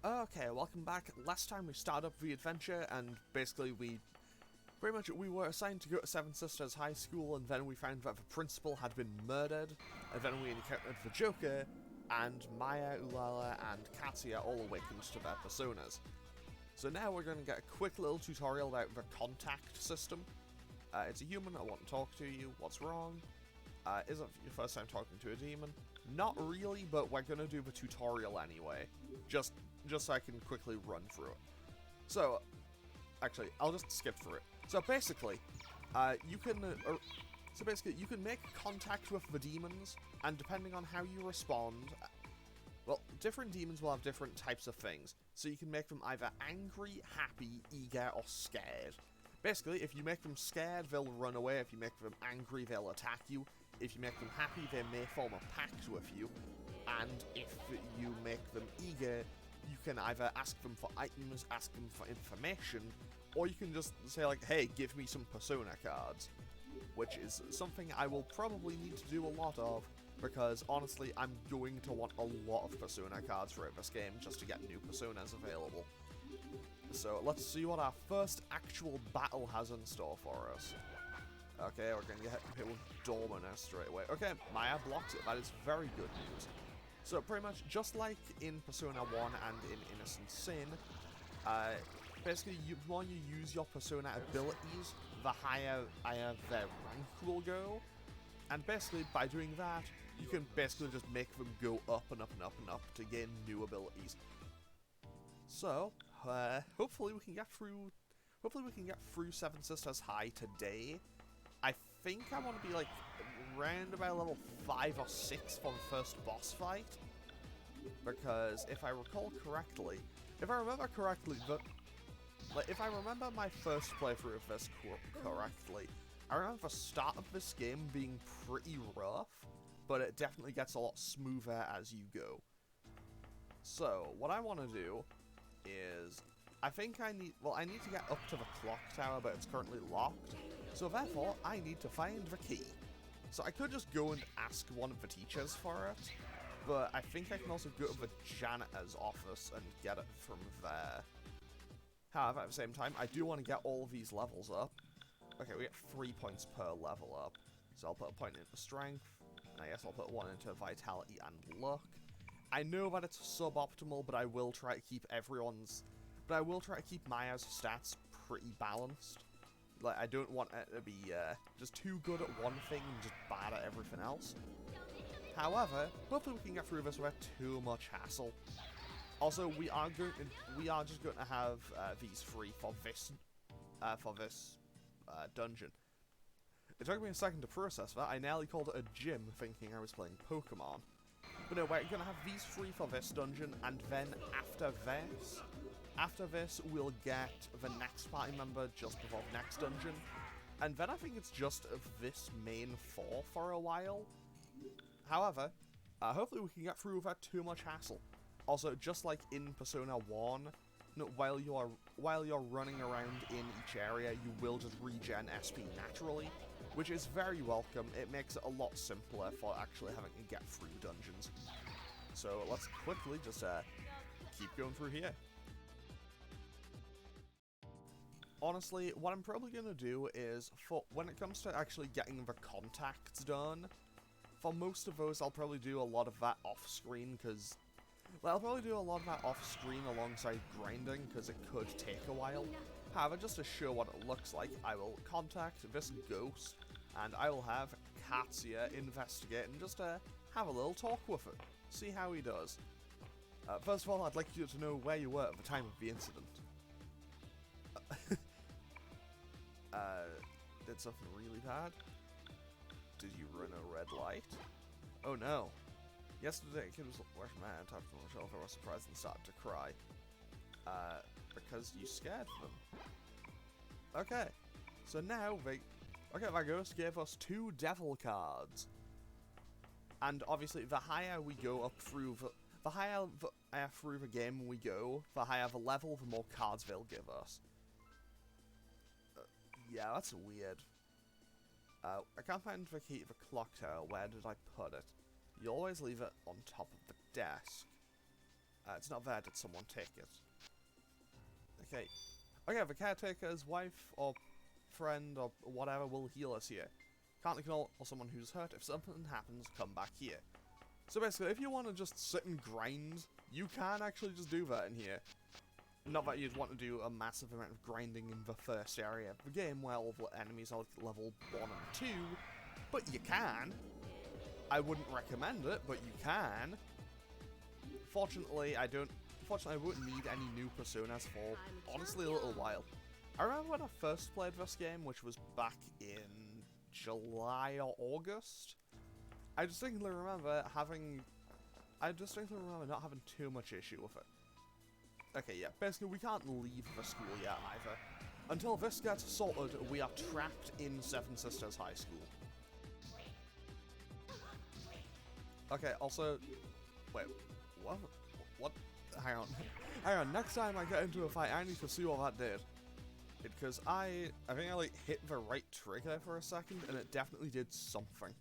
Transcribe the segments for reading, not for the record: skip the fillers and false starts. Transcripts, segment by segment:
Okay, welcome back. Last time we started up the adventure, and basically we were assigned to go to Seven Sisters High School, and then we found that the principal had been murdered, and then we encountered the Joker, and Maya, Ulala, and Katya all awakened to their personas. So now we're going to get a quick little tutorial about the contact system. It's a human, I want to talk to you, what's wrong? Is it your first time talking to a demon? Not really, but we're going to do the tutorial anyway. Just so I can quickly run through it. So, actually, I'll just skip through it. So basically, you can make contact with the demons, and depending on how you respond, well, different demons will have different types of things. So you can make them either angry, happy, eager, or scared. Basically, if you make them scared, they'll run away. If you make them angry, they'll attack you. If you make them happy, they may form a pact with you. And if you make them eager, you can either ask them for items, ask them for information, or you can just say like, hey, give me some persona cards. Which is something I will probably need to do a lot of, because honestly, I'm going to want a lot of persona cards throughout this game just to get new personas available. So let's see what our first actual battle has in store for us. Okay, we're going to get hit with Dormina straight away. Okay, Maya blocks it. That is very good news. So pretty much, just like in Persona 1 and in Innocent Sin, basically, the more you use your Persona abilities, the higher their rank will go. And basically, by doing that, you can basically just make them go up and up and up and up to gain new abilities. So, hopefully we can get through Seven Sisters High today. I think I want to be like round about level 5 or 6 for the first boss fight, because if I remember correctly, if I remember my first playthrough of this correctly, I remember the start of this game being pretty rough, but it definitely gets a lot smoother as you go. So what I want to do is, I need to get up to the clock tower, but it's currently locked. So therefore, I need to find the key. So I could just go and ask one of the teachers for it, but I think I can also go to the janitor's office and get it from there. However, at the same time, I do want to get all of these levels up. Okay, we get 3 points per level up. So I'll put a point into strength, and I guess I'll put one into vitality and luck. I know that it's suboptimal, but I will try to keep Maya's stats pretty balanced. Like, I don't want it to be just too good at one thing and just bad at everything else. However, hopefully we can get through this without too much hassle. Also, we are just going to have these free for this dungeon. It took me a second to process that. I nearly called it a gym, thinking I was playing Pokemon. But no, we're going to have these free for this dungeon, and then after this, we'll get the next party member just before the next dungeon. And then I think it's just this main 4 for a while. However, hopefully we can get through without too much hassle. Also, just like in Persona 1, while you're running around in each area, you will just regen SP naturally, which is very welcome. It makes it a lot simpler for actually having to get through dungeons. So let's quickly just keep going through here. Honestly, what I'm probably going to do is, when it comes to actually getting the contacts done, for most of those I'll probably do a lot of that off-screen, because alongside grinding, because it could take a while. However, just to show what it looks like, I will contact this ghost, and I will have Katya investigate and just have a little talk with it. See how he does. First of all, I'd like you to know where you were at the time of the incident. Did something really bad? Did you run a red light? Oh no. Yesterday, a kid was working mad and talking on the shelf. I was surprised and started to cry. Because you scared them. Okay. So now, that ghost gave us 2 devil cards. And obviously, the higher we go up through the higher through the game we go, the higher the level, the more cards they'll give us. Yeah, that's weird. I can't find the key to the clock tower. Where did I put it? You always leave it on top of the desk. It's not there. Did someone take it? Okay. Okay, the caretaker's wife or friend or whatever will heal us here. Can't ignore someone who's hurt. If something happens, come back here. So basically, if you want to just sit and grind, you can actually just do that in here. Not that you'd want to do a massive amount of grinding in the first area of the game where all the enemies are level 1 and 2, but you can. I wouldn't recommend it, but you can. Fortunately, I wouldn't need any new personas for, honestly, a little while. I remember when I first played this game, which was back in July or August. I distinctly remember not having too much issue with it. Okay, yeah, basically we can't leave the school yet either. Until this gets sorted, we are trapped in Seven Sisters High School. Okay, also... Wait, what? What? Hang on. Hang on, next time I get into a fight, I need to see what that did. Because I think I, like, hit the right trigger for a second, and it definitely did something.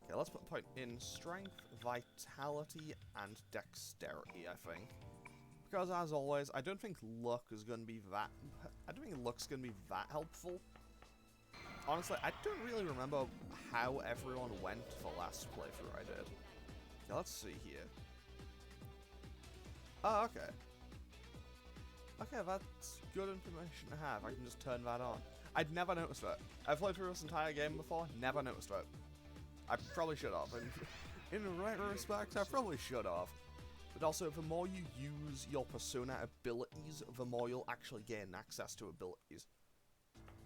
Okay, let's put a point in strength, vitality, and dexterity, I think. Because, as always, I don't think luck is going to be that... I don't think luck's going to be that helpful. Honestly, I don't really remember how everyone went for the last playthrough I did. Okay, let's see here. Oh, okay. Okay, that's good information to have. I can just turn that on. I'd never noticed that. I've played through this entire game before, never noticed that. I probably should have. In retrospect, I probably should have. But also, the more you use your persona abilities, the more you'll actually gain access to abilities.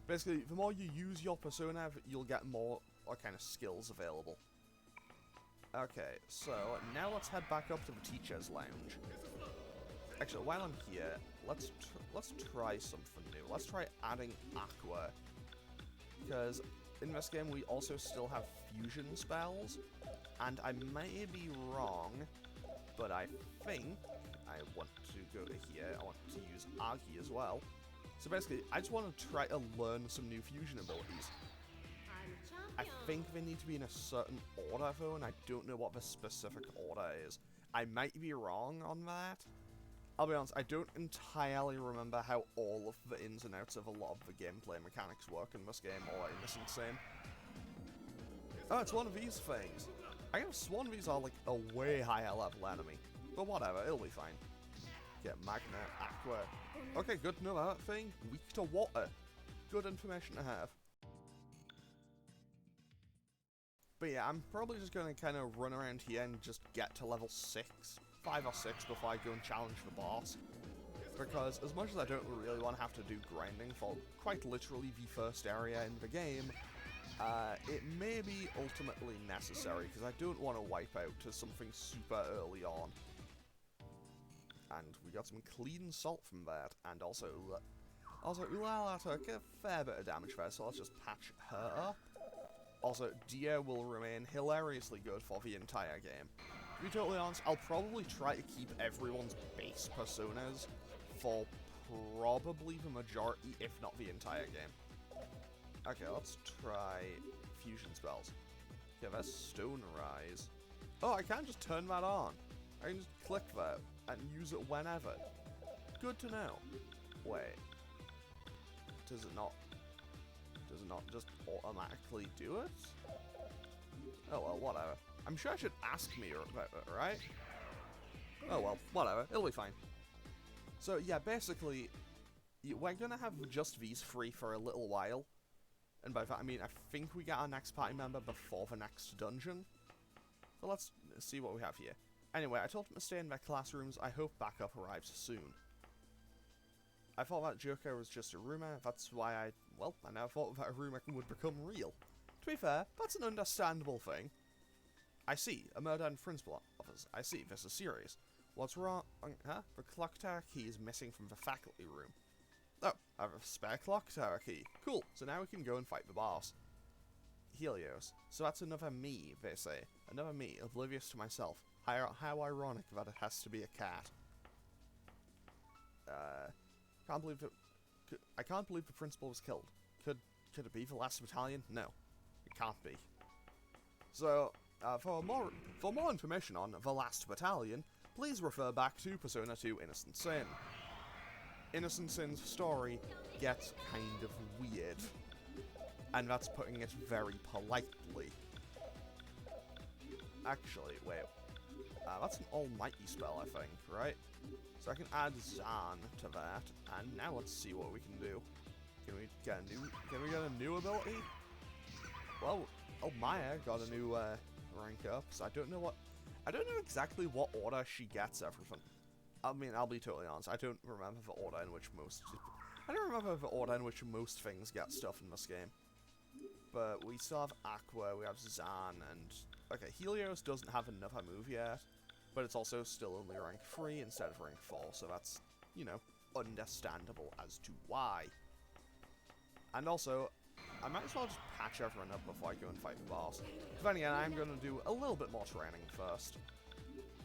Basically, the more you use your persona, you'll get more kind of skills available. Okay, so now let's head back up to the teacher's lounge. Actually, while I'm here, let's try something new. Let's try adding Aqua. Because in this game, we also still have fusion spells. And I may be wrong, but I think I want to go to here. I want to use Agi as well. So basically, I just want to try to learn some new fusion abilities. I think they need to be in a certain order though, and I don't know what the specific order is. I might be wrong on that. I'll be honest, I don't entirely remember how all of the ins and outs of a lot of the gameplay mechanics work in this game, or in this insane. Oh, it's one of these things. I guess one of these are like a way higher level enemy. But whatever, it'll be fine. Get Magna, Aqua. Okay, good to know that thing. Weak to water. Good information to have. But yeah, I'm probably just going to kind of run around here and just get to level 6, 5 or 6 before I go and challenge the boss. Because as much as I don't really want to have to do grinding for quite literally the first area in the game, it may be ultimately necessary because I don't want to wipe out to something super early on. And we got some clean salt from that, and also Ulala took a fair bit of damage there, so let's just patch her up. Also, Dia will remain hilariously good for the entire game. To be totally honest, I'll probably try to keep everyone's base personas for probably the majority, if not the entire game. Okay, let's try fusion spells. Okay, that's Stone Rise. Oh, I can't just turn that on. I can just click that and use it whenever. Good to know. Wait. Does it not just automatically do it? Oh well, whatever. I'm sure I should ask me about it, right? Oh well, whatever. It'll be fine. So yeah, basically, we're gonna have just these three for a little while. And by that I mean I think we get our next party member before the next dungeon. So let's see what we have here. Anyway, I told them to stay in their classrooms. I hope backup arrives soon. I thought that Joker was just a rumor. That's why I never thought that a rumor would become real. To be fair, that's an understandable thing. I see. A murder in principal office. I see. This is serious. What's wrong? Huh? The clock tower key is missing from the faculty room. Oh, I have a spare clock tower key. Cool. So now we can go and fight the boss. Helios. So that's another me, they say. Another me, oblivious to myself. How ironic that it has to be a cat. I can't believe the principal was killed. Could it be the last battalion? No, it can't be. So, for more information on the last battalion, please refer back to Persona 2 Innocent Sin. Innocent Sin's story gets kind of weird, and that's putting it very politely. Actually, wait, that's an almighty spell, I think, right? So I can add Zan to that, and now let's see what we can do. Can we get a new ability? Well, Maya got a new rank up, so I don't know exactly what order she gets everything. I mean, I'll be totally honest, I don't remember the order in which most things get stuff in this game. But we still have Aqua, we have Zan, and okay, Helios doesn't have another move yet, but it's also still only rank 3 instead of rank 4, so that's, you know, understandable as to why. And also, I might as well just patch everyone up before I go and fight the boss. But then again, I'm going to do a little bit more training first.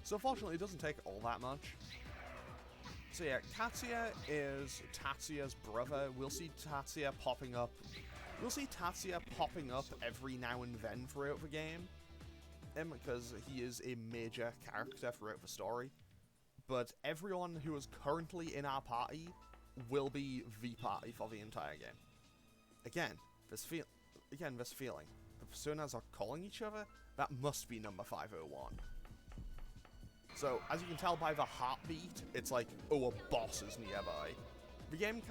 So fortunately, it doesn't take all that much. So yeah, Tatsuya is Tatsuya's brother. We'll see Tatsuya popping up. Every now and then throughout the game. Because he is a major character throughout the story. But everyone who is currently in our party will be the party for the entire game. Again, this feeling. The personas are calling each other? That must be number 501. So, as you can tell by the heartbeat, it's like, oh, a boss is nearby. The game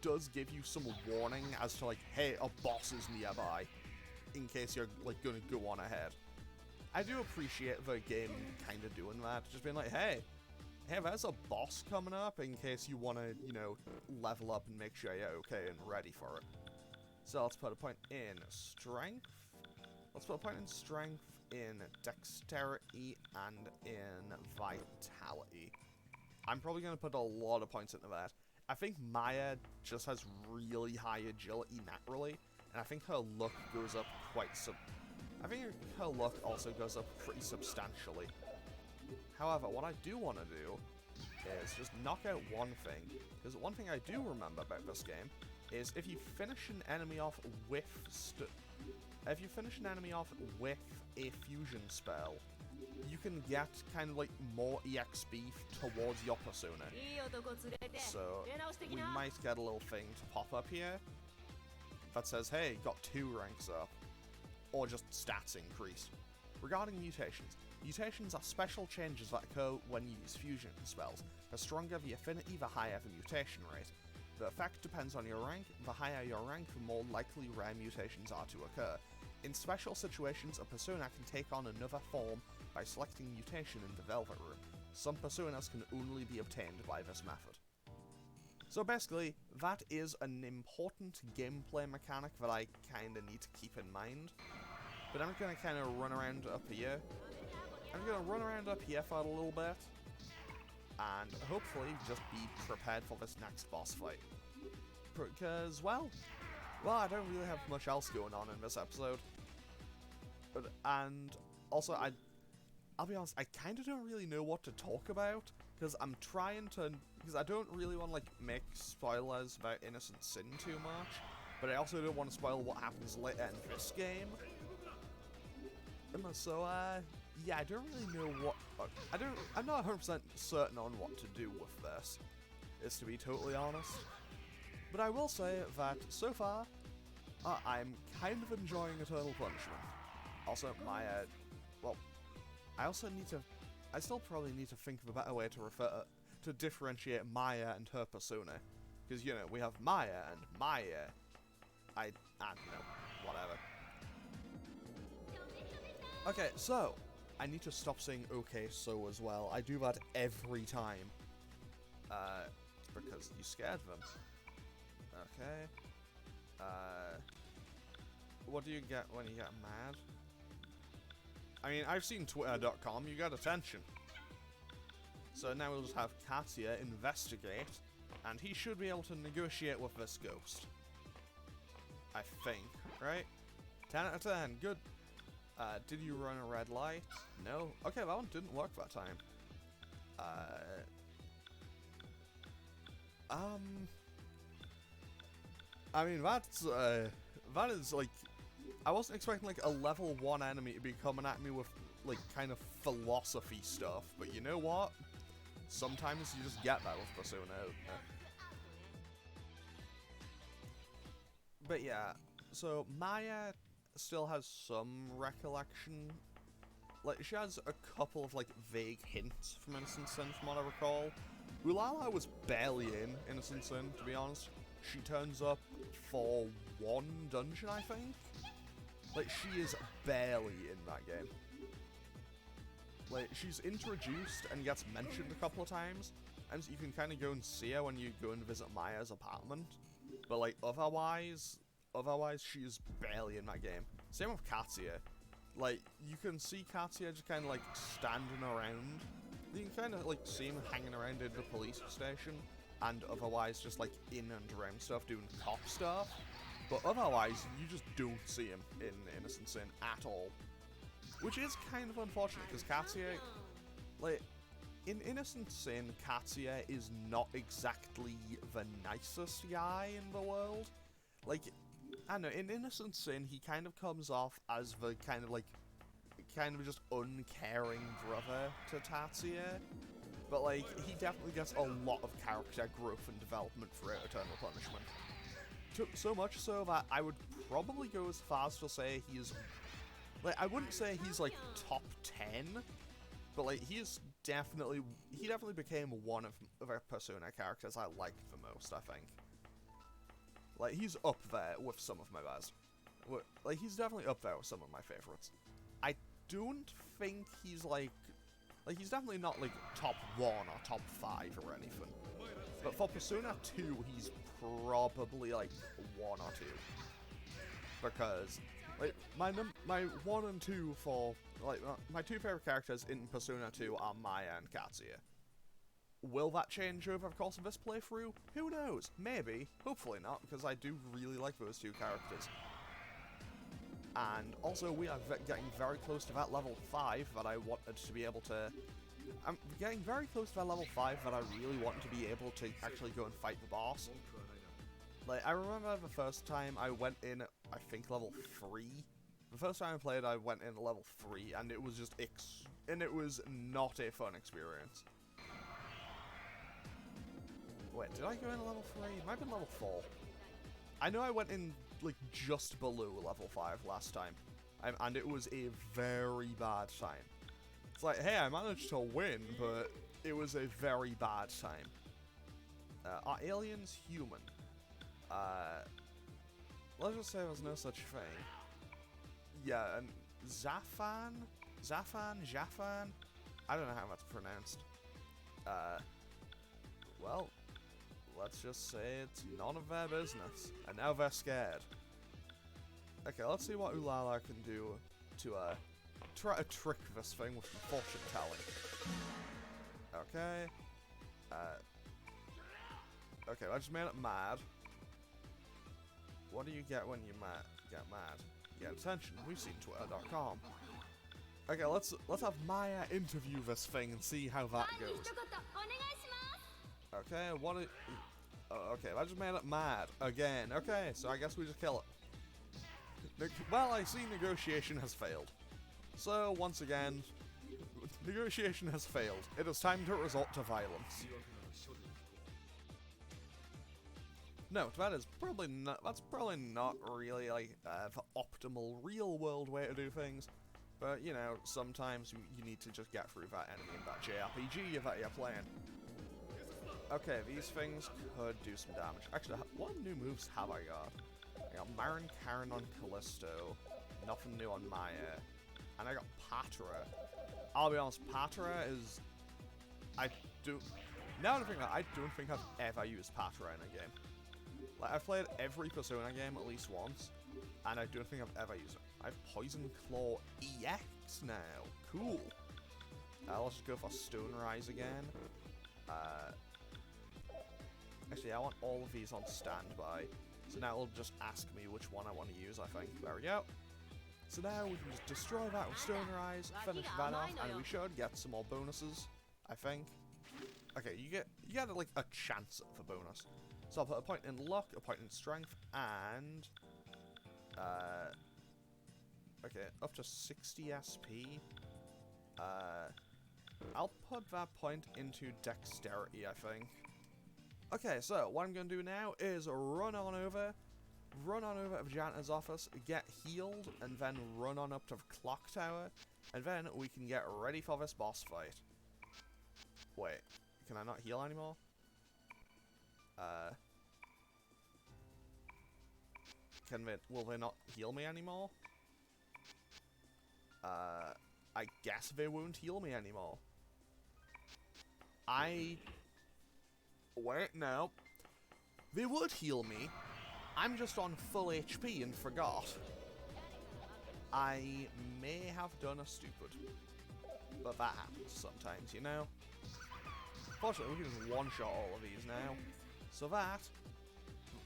does give you some warning as to like, hey, a boss is nearby, in case you're like gonna go on ahead. I do appreciate the game kind of doing that, just being like, hey, there's a boss coming up, in case you want to, you know, level up and make sure you're okay and ready for it. So let's put a point in strength. Let's put a point in strength, in dexterity, and in vitality. I'm probably going to put a lot of points into that. I think Maya just has really high agility naturally, and I think her luck goes up I think her luck also goes up pretty substantially. However, what I do want to do is just knock out one thing, because one thing I do remember about this game is if you finish an enemy off with a fusion spell, you can get kind of like more EXP towards your persona. So we might get a little thing to pop up here that says, hey, got 2 ranks up, or just stats increased. Regarding mutations, mutations are special changes that occur when you use fusion spells. The stronger the affinity, the higher the mutation rate. The effect depends on your rank. The higher your rank, the more likely rare mutations are to occur. In special situations, a persona can take on another form by selecting mutation in the Velvet Room. Some personas can only be obtained by this method. So basically, that is an important gameplay mechanic that I kind of need to keep in mind. But I'm going to kind of run around up here. I'm going to run around up here for a little bit, and hopefully just be prepared for this next boss fight. Because, well, I don't really have much else going on in this episode. And also, I'll be honest, I kind of don't really know what to talk about, because I don't really want to, like, make spoilers about Innocent Sin too much, but I also don't want to spoil what happens later in this game. So, yeah, I don't really know what, I'm not 100% certain on what to do with this, is to be totally honest. But I will say that, so far, I'm kind of enjoying Eternal Punishment. Also, I still probably need to think of a better way to differentiate Maya and her persona. Because, you know, we have Maya and Maya. I don't know, whatever. Okay, so, I need to stop saying okay so as well. I do that every time. Because you scared them. Okay. What do you get when you get mad? I mean, I've seen Twitter.com, you got attention. So now we'll just have Katya investigate, and he should be able to negotiate with this ghost. I think, right? 10 out of 10, good. Did you run a red light? No? Okay, that one didn't work that time. I mean, that is like, I wasn't expecting like a level 1 enemy to be coming at me with like, kind of philosophy stuff, but you know what? Sometimes you just get that with Persona. But yeah, so Maya still has some recollection. Like, she has a couple of, like, vague hints from Innocent Sin, from what I recall. Ulala was barely in Innocent Sin, to be honest. She turns up for one dungeon, I think? Like, she is barely in that game. Like, she's introduced and gets mentioned a couple of times, and you can kind of go and see her when you go and visit Maya's apartment. But, like, otherwise, she's barely in that game. Same with Katsuya. Like, you can see Katsuya just kind of, like, standing around. You can kind of, like, see him hanging around in the police station, and otherwise just, like, in and around stuff, doing cop stuff. But otherwise, you just don't see him in Innocent Sin at all. Which is kind of unfortunate, because Katsuya, like, in Innocent Sin, Katsuya is not exactly the nicest guy in the world. Like, I don't know, in Innocent Sin, he kind of comes off as the kind of, like, kind of just uncaring brother to Tatsuya. But, like, he definitely gets a lot of character growth and development throughout Eternal Punishment. So much so that I would probably go as far as to say he's, like, I wouldn't say he's, like, top 10, but, like, he definitely became one of our Persona characters I liked the most, I think. Like, he's up there with some of my best. Like, he's definitely up there with some of my favorites. I don't think he's, like, he's definitely not, like, top 1 or top 5 or anything. But for Persona 2, he's probably, like, 1 or 2. Because, like, my 1 and 2 for, like, my 2 favorite characters in Persona 2 are Maya and Katsuya. Will that change over the course of this playthrough? Who knows? Maybe. Hopefully not, because I do really like those 2 characters. And also, we are getting very close to that level 5 that I wanted to be able to... I'm getting very close to that level 5 that I really want to be able to actually go and fight the boss. Like, I remember the first time I went in, I think, level 3. The first time I played, I went in level 3, and it was just and it was not a fun experience. Wait, did I go in level 3? It might have been level 4. I know I went in, like, just below level 5 last time. And it was a very bad time. It's like, hey, I managed to win, but it was a very bad time. Are aliens human? Let's just say there's no such thing. Yeah, and Jaffan? I don't know how that's pronounced. Well, let's just say it's none of their business. And now they're scared. Okay, let's see what Ulala can do to, try to trick this thing with some fortune telling. Okay. Okay, I just made it mad. What do you get when you get mad? You get attention. We've seen Twitter.com. Okay, let's have Maya interview this thing and see how that goes. Okay, okay, I just made it mad again. Okay, so I guess we just kill it. Well, I see negotiation has failed. So, once again, negotiation has failed. It is time to resort to violence. No, that's probably not really, like, the optimal real-world way to do things. But, you know, sometimes you need to just get through that enemy in that JRPG that you're playing. Okay, these things could do some damage. Actually, what new moves have I got? I got Marin Karen on Callisto, nothing new on Maya, and I got Patra. I'll be honest, Patra is... now that I think that, I don't think I've ever used Patra in a game. Like, I've played every Persona game at least once, and I don't think I've ever used it. I have Poison Claw EX now. Cool. Let's just go for Stone Rise again. Actually, I want all of these on standby. So now it'll just ask me which one I want to use, I think. There we go. So now we can just destroy that with Stone Rise, finish that off, and we should get some more bonuses, I think. Okay, you get like a chance of a bonus. So I'll put a point in luck, a point in strength, and okay, up to 60 SP. I'll put that point into dexterity, I think. Okay, so what I'm going to do now is run on over to the janitor's office, get healed, and then run on up to the clock tower, and then we can get ready for this boss fight. Wait, can I not heal anymore? Will they not heal me anymore? I guess they won't heal me anymore. Wait, no. They would heal me. I'm just on full HP and forgot. I may have done a stupid. But that happens sometimes, you know? Fortunately, we can just one-shot all of these now. So that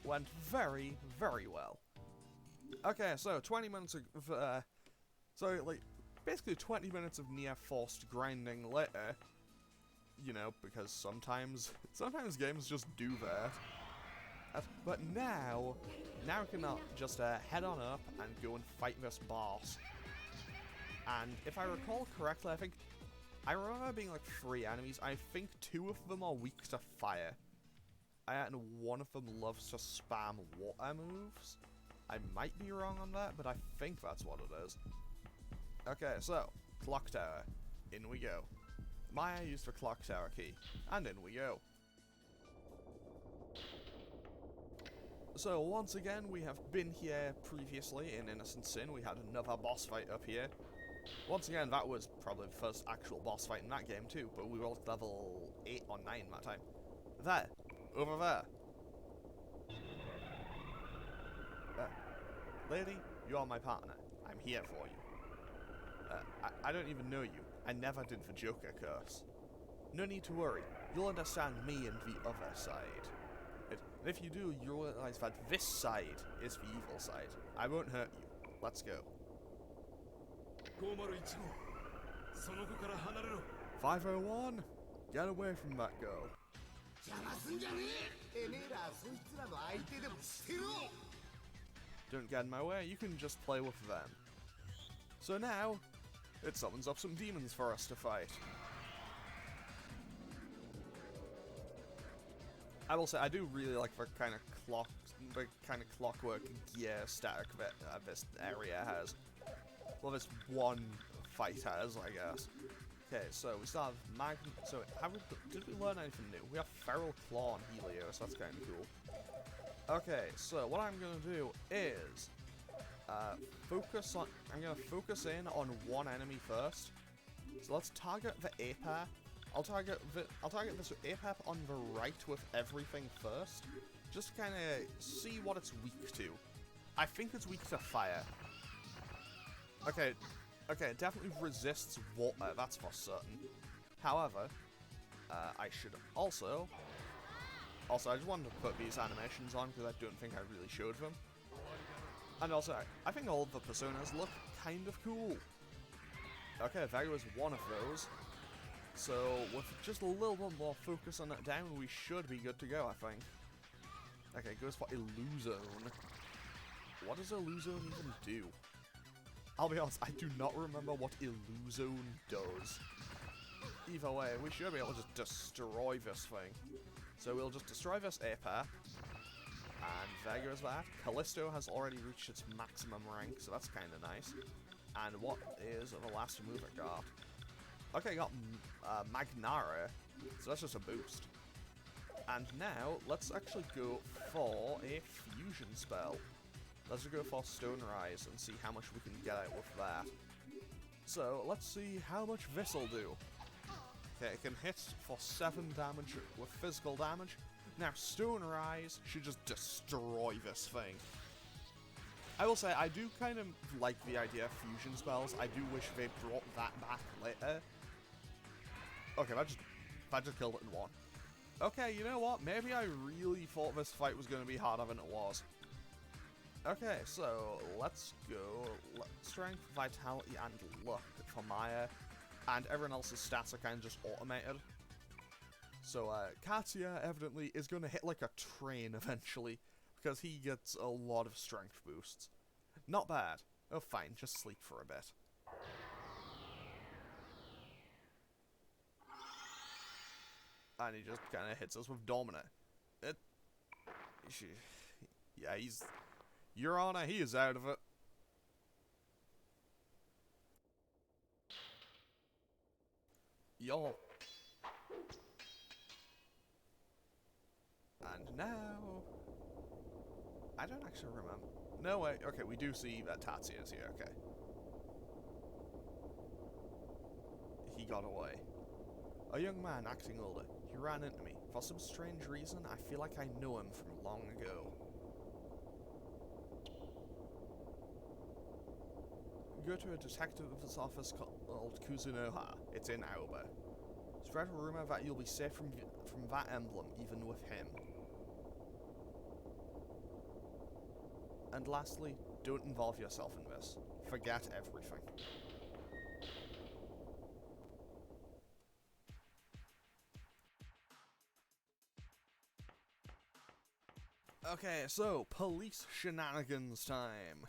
went very, very well. Okay, so 20 minutes of, basically 20 minutes of near-forced grinding later. You know, because sometimes games just do that. But now we can just head on up and go and fight this boss. And if I recall correctly, I remember being like 3 enemies. I think 2 of them are weak to fire. And one of them loves to spam water moves. I might be wrong on that, but I think that's what it is. Okay, so, clock tower. In we go. Maya used the clock tower key, and in we go. So once again, we have been here previously in Innocent Sin. We had another boss fight up here. Once again, that was probably the first actual boss fight in that game too, but we were at level 8 or 9 that time. There. Over there. Lady, you are my partner. I'm here for you. I don't even know you. I never did the Joker curse. No need to worry. You'll understand me and the other side. And if you do, you'll realize that this side is the evil side. I won't hurt you. Let's go. 501! Get away from that girl. Don't get in my way, you can just play with them. So now, it summons up some demons for us to fight. I will say, I do really like the kind of clockwork gear static that this area has. Well, this one fight has, I guess. Okay, so we still have did we learn anything new? We have Feral Claw and Helios, that's kind of cool. Okay, so what I'm gonna do is I'm gonna focus in on one enemy first. So let's target the Aper. I'll target this Aper on the right with everything first, just to kind of see what it's weak to. I think it's weak to fire. Okay, it definitely resists water, that's for certain. However, I should also, I just wanted to put these animations on because I don't think I really showed them. And also, I think all of the personas look kind of cool. Okay, there was one of those. So, with just a little bit more focus on that down, we should be good to go, I think. Okay, goes for Illuzone. What does Illuzone even do? I'll be honest, I do not remember what Illuzone does. Either way, we should be able to just destroy this thing. So we'll just destroy this Aper. And there goes that. Callisto has already reached its maximum rank, so that's kind of nice. And what is the last move it got? Okay, got Magnara, so that's just a boost. And now, let's actually go for a fusion spell. Let's go for Stone Rise and see how much we can get out with that. So, let's see how much this'll do. Okay, it can hit for 7 damage with physical damage. Now, Stone Rise should just destroy this thing. I will say, I do kind of like the idea of fusion spells. I do wish they brought that back later. Okay, that just killed it in one. Okay, you know what? Maybe I really thought this fight was going to be harder than it was. Okay, so let's go. Strength, Vitality, and Luck for Maya. And everyone else's stats are kind of just automated. So, Katya evidently is going to hit like a train eventually, because he gets a lot of strength boosts. Not bad. Oh, fine, just sleep for a bit. And he just kind of hits us with Dominate. Yeah, Your Honor, he is out of it. Y'all. And now... I don't actually remember. No, wait, okay, we do see that Tatsuya's here, okay. He got away. A young man acting older. He ran into me. For some strange reason, I feel like I know him from long ago. Go to a detective's office called Kuzunoha. It's in Aoba. Spread a rumor that you'll be safe from that emblem, even with him. And lastly, don't involve yourself in this. Forget everything. Okay, so, police shenanigans time.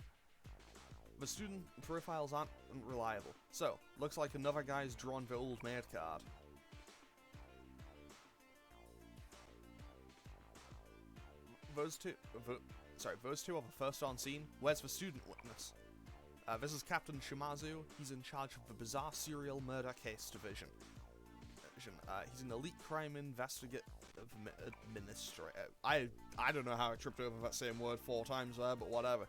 The student profiles aren't reliable. So, looks like another guy's drawn the old maid card. Those two are the first on scene. Where's the student witness? This is Captain Shimazu. He's in charge of the Bizarre Serial Murder Case Division. He's an elite crime investigative administrator. I don't know how I tripped over that same word 4 times there, but whatever.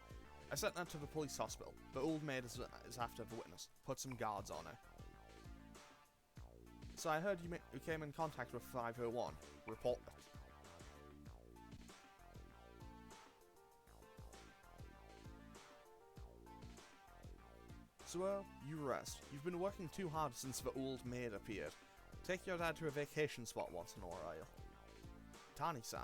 I sent her to the police hospital. The old maid is after the witness. Put some guards on her. So I heard you came in contact with 501. Report it. So, you rest. You've been working too hard since the old maid appeared. Take your dad to a vacation spot once in a while. Tani-san.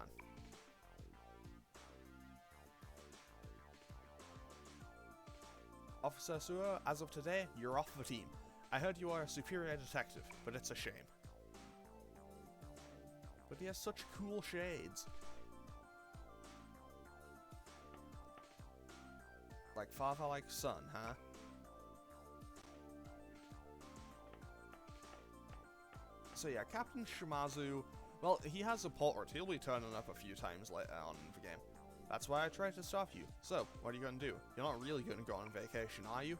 Officer Suo, as of today, you're off the team. I heard you are a superior detective, but it's a shame. But he has such cool shades. Like father, like son, huh? So yeah, Captain Shimazu, well, he has a portrait. He'll be turning up a few times later on in the game. That's why I tried to stop you. So, what are you going to do? You're not really going to go on vacation, are you?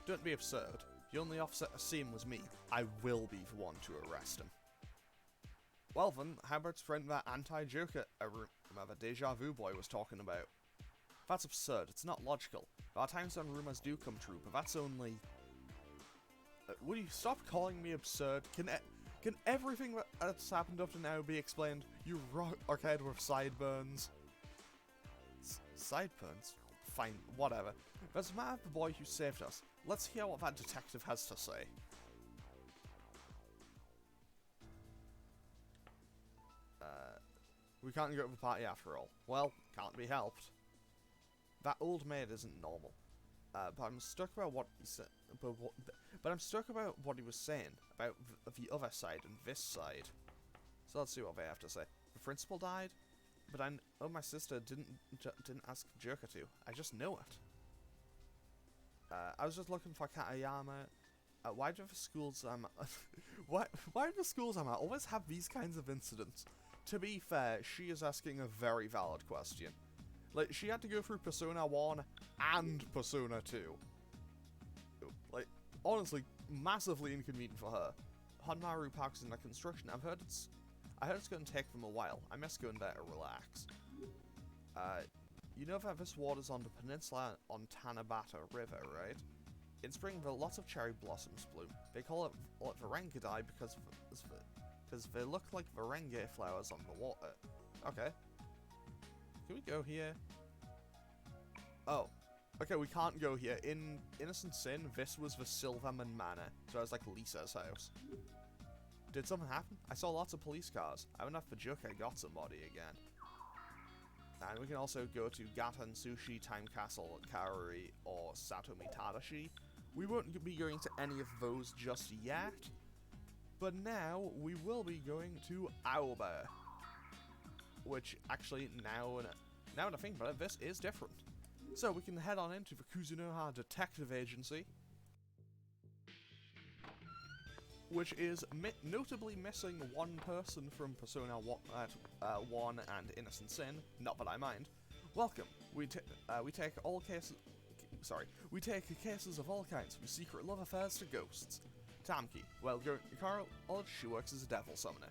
Don't be absurd. The only officer to see him was me. I will be the one to arrest him. Well then, how about spreading that anti-Joker rumor the Deja Vu boy was talking about? That's absurd. It's not logical. There are times when rumors do come true, but that's only... Will you stop calling me absurd? Can everything that's happened up to now be explained? You rockhead with sideburns. Sideburns? Fine, whatever. There's a man, the boy who saved us. Let's hear what that detective has to say. We can't go to the party after all. Well, can't be helped. That old maid isn't normal. But I'm stuck about what he said. But I'm stuck about what he was saying about the other side and this side. So let's see what they have to say. The principal died, but I know my sister didn't ask Joker to. I just know it. I was just looking for Katayama. Why do the schools why do the schools I'm at always have these kinds of incidents? To be fair, she is asking a very valid question. Like, she had to go through Persona 1 and Persona 2. Like, honestly, massively inconvenient for her. Honmaru Park is under construction. I heard it's going to take them a while. I miss going there to relax. You know that this water's on the peninsula on Tanabata River, right? In spring, there are lots of cherry blossoms bloom. They call it Varangadai because they look like Varenge flowers on the water. Okay. Can we go here? Oh. Okay, we can't go here. In Innocent Sin, this was the Silverman Manor. So it was like Lisa's house. Did something happen? I saw lots of police cars. I wonder if the Joker got somebody again. And we can also go to Gatan Sushi, Time Castle, Karori, or Satomi Tadashi. We won't be going to any of those just yet. But now, we will be going to Aoba. Which, actually, now that I think about it, this is different. So, we can head on into the Kuzunoha Detective Agency. which is notably missing one person from Persona 1 and Innocent Sin. Not that I mind. Welcome. We take all cases. Sorry, we take cases of all kinds, from secret love affairs to ghosts. Tamki. Well, College, she works as a devil summoner.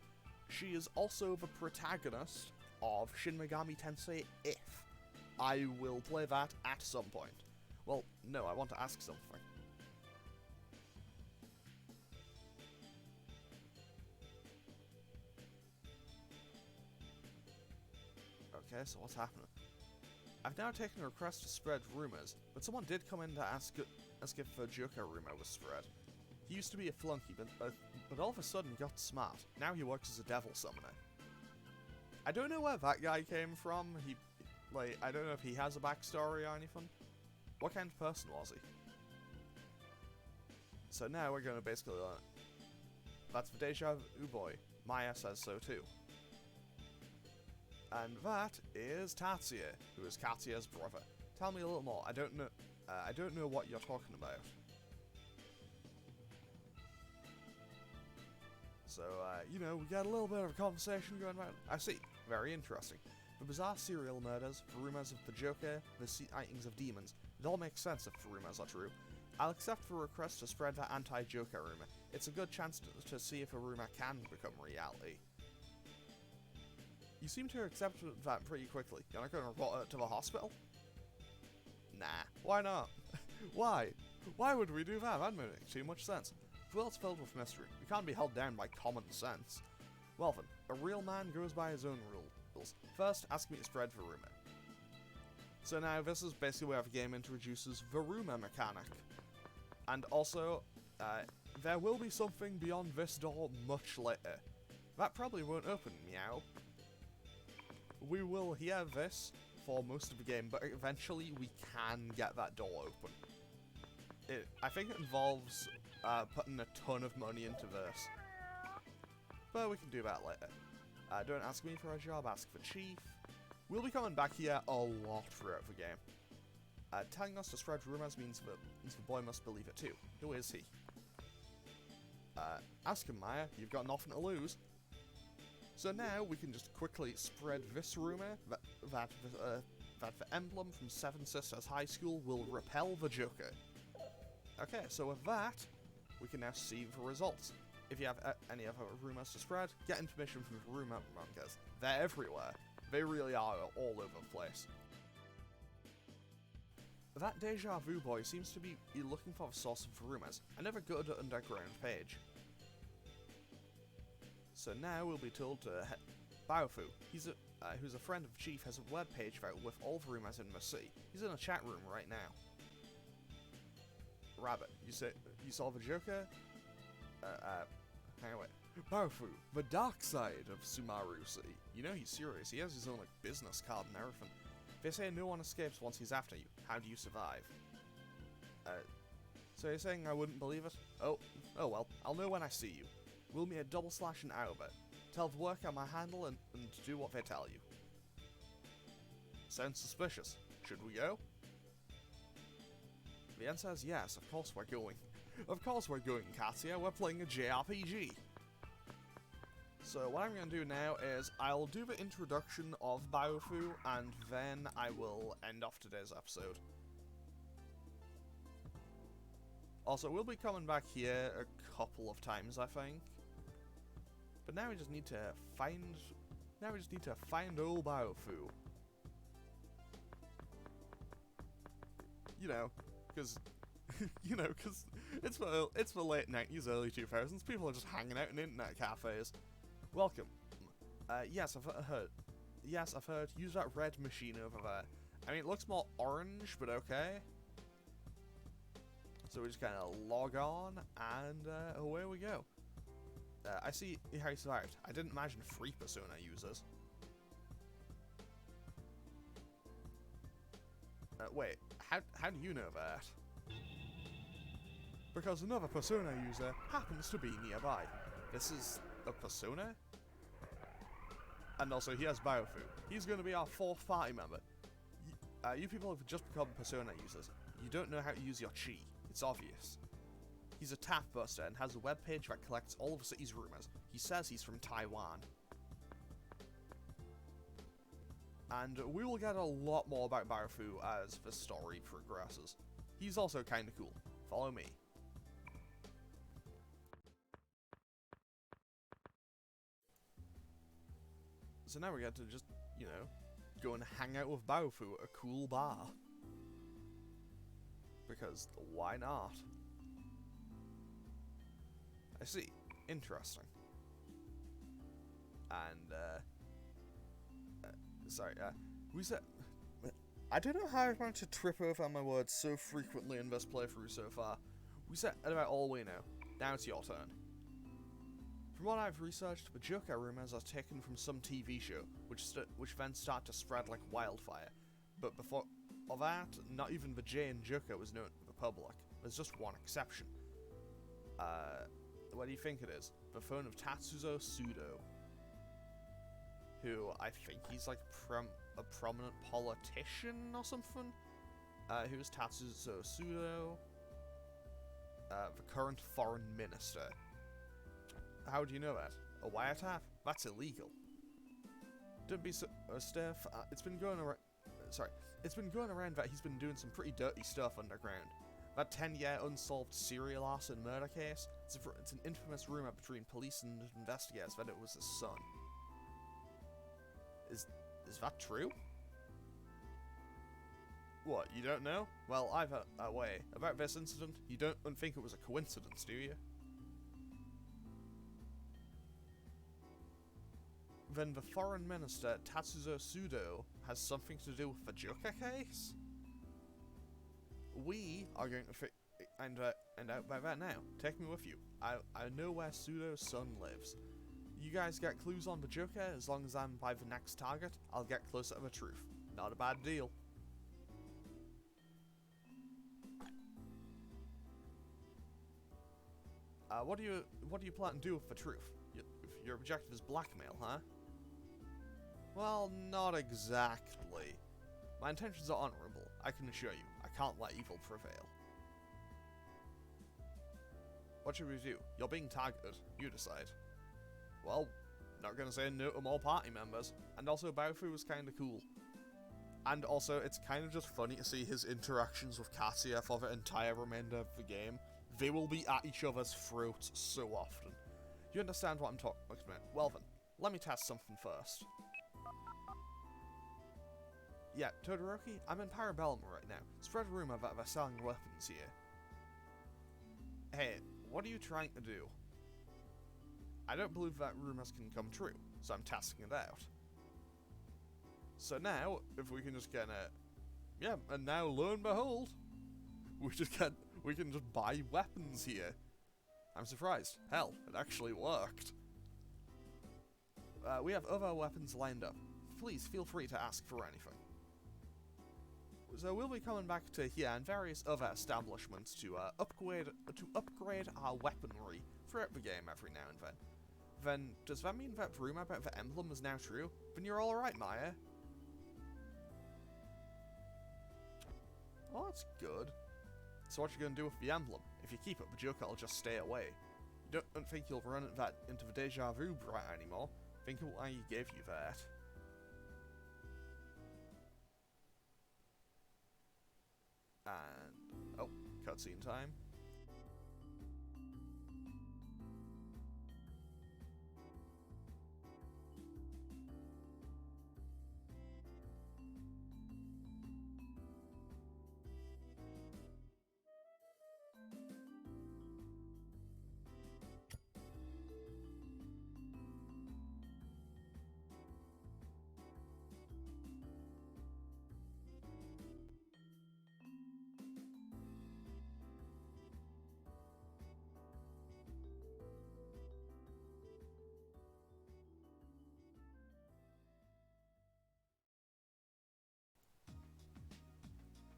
She is also the protagonist of Shin Megami Tensei If. I will play that at some point. Well, no, I want to ask something. Okay, so what's happening? I've now taken a request to spread rumours, but someone did come in to ask if the Joker rumour was spread. He used to be a flunky, but all of a sudden got smart. Now he works as a devil summoner. I don't know where that guy came from. I don't know if he has a backstory or anything. What kind of person was he? So now we're going to basically learn. That's the Deja Vu boy. Maya says so too. And that is Tatsuya, who is Katsuya's brother. Tell me a little more. I don't know what you're talking about. So, you know, we got a little bit of a conversation going on. I see. Very interesting. The bizarre serial murders, the rumours of the Joker, the sightings of demons. It all makes sense if the rumours are true. I'll accept the request to spread that anti-Joker rumour. It's a good chance to see if a rumour can become reality. You seem to have accepted that pretty quickly. You're not going to report it to the hospital? Nah. Why not? Why? Why would we do that? That would make too much sense. The world's filled with mystery. We can't be held down by common sense. Well then, a real man goes by his own rules. First, ask me to spread the rumour. So now, this is basically where the game introduces the rumour mechanic. And also, there will be something beyond this door much later. That probably won't open, meow. We will hear this for most of the game, but eventually we can get that door open. I think it involves putting a ton of money into this. But we can do that later. Don't ask me for a job, ask for Chief. We'll be coming back here a lot throughout the game. Telling us to spread rumours means the boy must believe it too. Who is he? Ask him, Maya. You've got nothing to lose. So now we can just quickly spread this rumour that the emblem from Seven Sisters High School will repel the Joker. Okay, so with that, we can now see the results. If you have any other rumours to spread, get information from the rumour mongers. They're everywhere. They really are all over the place. That Deja Vu boy seems to be looking for the source of rumours. Another good underground page. So now we'll be told to Baofu, who's a friend of Chief, has a webpage with all the rumours in the sea. He's in a chat room right now. Rabbit, you saw the Joker? Hang on, wait. Baofu, the dark side of Sumaru City. You know he's serious. He has his own business card and everything. They say no one escapes once he's after you. How do you survive? So you're saying I wouldn't believe it? Oh well. I'll know when I see you. We'll meet at // and Aoba. Tell the worker my handle and do what they tell you. Sounds suspicious. Should we go? The answer is yes, of course we're going. Of course we're going, Katya. We're playing a JRPG. So what I'm going to do now is I'll do the introduction of Baofu and then I will end off today's episode. Also, we'll be coming back here a couple of times, I think. But now we just need to find old Baofu. You know, because it's the late 90s, early 2000s. People are just hanging out in internet cafes. Welcome. Yes, I've heard. Yes, I've heard. Use that red machine over there. I mean, it looks more orange, but okay. So we just kind of log on, and away we go. I see how he survived. I didn't imagine 3 Persona users. Wait, how do you know that? Because another Persona user happens to be nearby. This is a Persona? And also, he has Baofu. He's going to be our 4th party member. You people have just become Persona users. You don't know how to use your chi. It's obvious. He's a tap buster and has a webpage that collects all of the city's rumors. He says he's from Taiwan. And we will get a lot more about Baofu as the story progresses. He's also kinda cool. Follow me. So now we get to just, you know, go and hang out with Baofu at a cool bar. Because why not? I see. Interesting. And, sorry, we said... I don't know how I've managed to trip over my words so frequently in this playthrough so far. We said about all we know. Now it's your turn. From what I've researched, the Joker rumors are taken from some TV show, which then start to spread like wildfire. But before that, not even the J in Joker was known to the public. There's just one exception. What do you think it is? The phone of Tatsuzo Sudo. Who, I think he's like a prominent politician or something? Who's Tatsuzo Sudo? The current foreign minister. How do you know that? A wiretap? That's illegal. Don't be so stiff. It's been going around. It's been going around that he's been doing some pretty dirty stuff underground. That 10-year unsolved serial arson murder case. It's an infamous rumor between police and investigators that it was his son. Is that true? What, you don't know? Well, either way, about this incident, you don't think it was a coincidence, do you? Then the foreign minister, Tatsuzo Sudo, has something to do with the Joker case? We are going to find out by that now. Take me with you. I know where Sudo's son lives. You guys get clues on the Joker, as long as I'm by the next target, I'll get closer to the truth. Not a bad deal. What do you plan to do with the truth? Your objective is blackmail, huh? Well, not exactly. My intentions are honorable, I can assure you. I can't let evil prevail. What should we do? You're being targeted. You decide. Well, not gonna say no to more party members. And also, Baofu was kinda cool. And also, it's kind of just funny to see his interactions with Katia for the entire remainder of the game. They will be at each other's throats so often. You understand what I'm talking about? Well then, let me test something first. Yeah, Todoroki, I'm in Parabellum right now. Spread a rumor that they're selling weapons here. Hey, what are you trying to do? I don't believe that rumors can come true, so I'm testing it out. So now, if we can just get a... Yeah, and now lo and behold, we can just buy weapons here. I'm surprised. Hell, it actually worked. We have other weapons lined up. Please feel free to ask for anything. So we'll be coming back to here and various other establishments to upgrade our weaponry throughout the game every now and then. Then, does that mean that rumor about the emblem is now true? Then you're alright, Maya. Oh, that's good. So what you gonna do with the emblem? If you keep it, the Joker will just stay away. You don't think you'll run into the deja vu brat anymore? Think of why he gave you that. And... oh, cutscene time.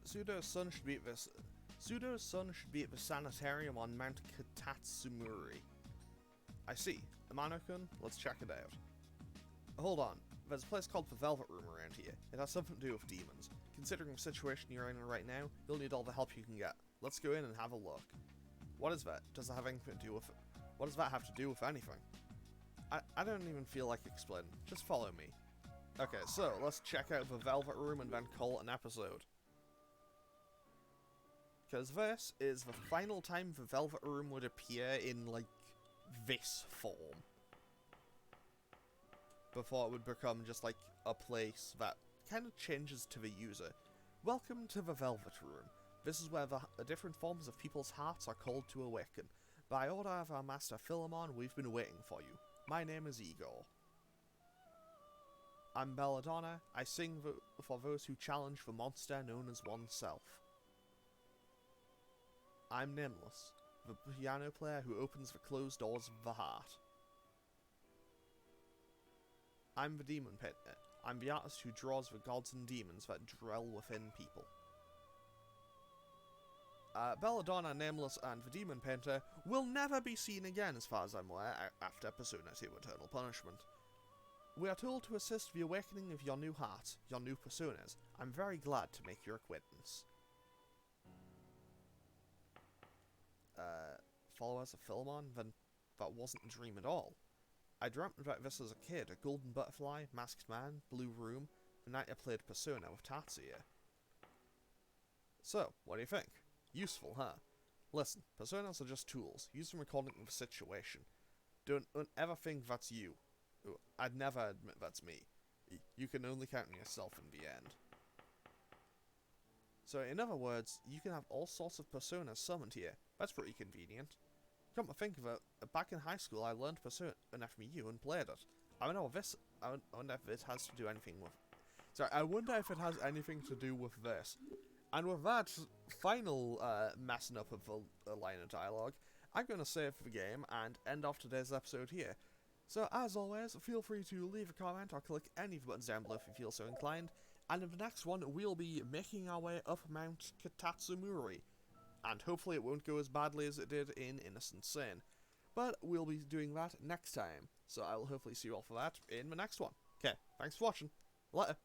Sudo's son should be at the sanitarium on Mount Katatsumuri. I see. Amano-kun, let's check it out. Hold on. There's a place called the Velvet Room around here. It has something to do with demons. Considering the situation you're in right now, you'll need all the help you can get. Let's go in and have a look. What is that? Does that have anything to do with... What does that have to do with anything? I don't even feel like explaining. Just follow me. Okay, so let's check out the Velvet Room and then call it an episode. Because this is the final time the Velvet Room would appear in, like, this form. Before it would become just, like, a place that kind of changes to the user. Welcome to the Velvet Room. This is where the different forms of people's hearts are called to awaken. By order of our master Philemon, we've been waiting for you. My name is Igor. I'm Belladonna. I sing for those who challenge the monster known as oneself. I'm Nameless, the piano player who opens the closed doors of the heart. I'm the Demon Painter. I'm the artist who draws the gods and demons that dwell within people. Belladonna, Nameless, and the Demon Painter will never be seen again as far as I'm aware after Persona 2 Eternal Punishment. We are told to assist the awakening of your new heart, your new personas. I'm very glad to make your acquaintance. Followers of Philemon? Then that wasn't a dream at all. I dreamt about this as a kid, a golden butterfly, masked man, blue room, the night I played Persona with Tatsuya. So, what do you think? Useful, huh? Listen, personas are just tools. Use them according to the situation. Don't ever think that's you. I'd never admit that's me. You can only count on yourself in the end. So, in other words, you can have all sorts of personas summoned here. That's pretty convenient. Come to think of it, back in high school I learned Persona FMU and played it. I wonder if it has to do anything with... Sorry, I wonder if it has anything to do with this. And with that final messing up of a line of dialogue, I'm going to save the game and end off today's episode here. So, as always, feel free to leave a comment or click any of the buttons down below if you feel so inclined. And in the next one, we'll be making our way up Mount Katatsumuri. And hopefully it won't go as badly as it did in Innocent Sin. But we'll be doing that next time. So I will hopefully see you all for that in the next one. Okay, thanks for watching. Later.